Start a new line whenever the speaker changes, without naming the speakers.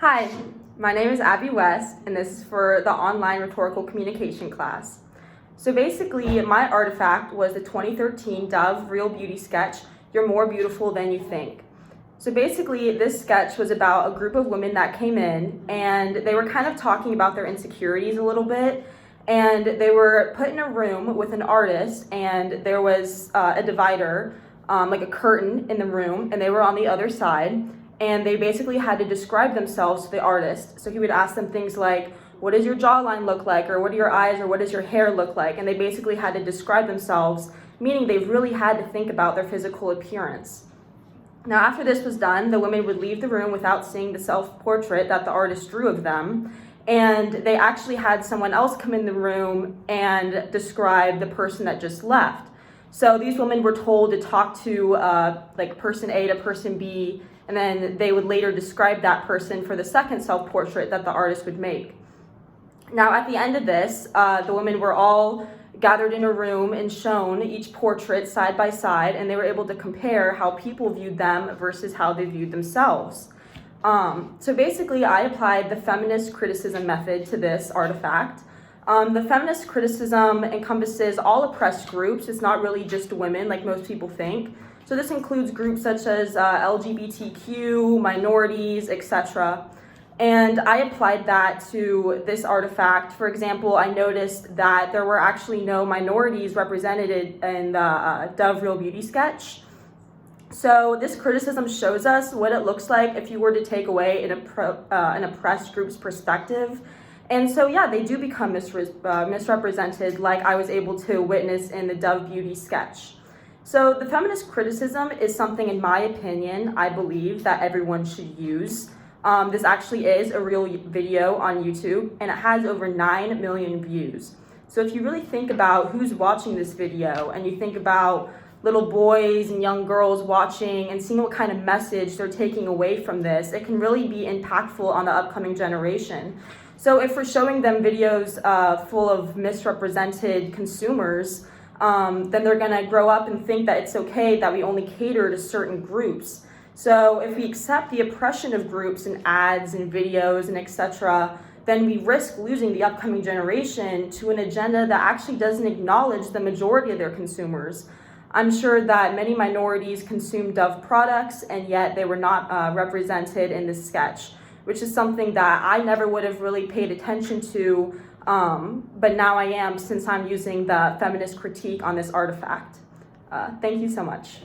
Hi, my name is Abby West, and this is for the online rhetorical communication class. So basically, my artifact was the 2013 Dove Real Beauty sketch, You're More Beautiful Than You Think. So basically, this sketch was about a group of women that came in, and they were kind of talking about their insecurities a little bit, and they were put in a room with an artist, and there was a divider, like a curtain in the room, and they were on the other side. And they basically had to describe themselves to the artist. So he would ask them things like, what does your jawline look like? Or what do your eyes or what does your hair look like? And they basically had to describe themselves, meaning they really had to think about their physical appearance. Now, after this was done, the women would leave the room without seeing the self-portrait that the artist drew of them. And they actually had someone else come in the room and describe the person that just left. So these women were told to talk to like person A to person B, and then they would later describe that person for the second self-portrait that the artist would make. Now, at the end of this, the women were all gathered in a room and shown each portrait side by side, and they were able to compare how people viewed them versus how they viewed themselves. So basically, I applied the feminist criticism method to this artifact. The feminist criticism encompasses all oppressed groups. It's not really just women like most people think. So this includes groups such as LGBTQ, minorities, etc. And I applied that to this artifact. For example, I noticed that there were actually no minorities represented in the Dove Real Beauty sketch. So this criticism shows us what it looks like if you were to take away an oppressed group's perspective. And so, yeah, they do become misrepresented, like I was able to witness in the Dove Beauty sketch. So the feminist criticism is something, in my opinion, I believe that everyone should use. This actually is a real video on YouTube, and it has over 9 million views. So if you really think about who's watching this video, and you think about little boys and young girls watching and seeing what kind of message they're taking away from this, it can really be impactful on the upcoming generation. So if we're showing them videos full of misrepresented consumers, then they're gonna grow up and think that it's okay that we only cater to certain groups. So if we accept the oppression of groups in ads and videos and etc., then we risk losing the upcoming generation to an agenda that actually doesn't acknowledge the majority of their consumers. I'm sure that many minorities consume Dove products, and yet they were not represented in this sketch, which is something that I never would have really paid attention to, but now I am, since I'm using the feminist critique on this artifact. Thank you so much.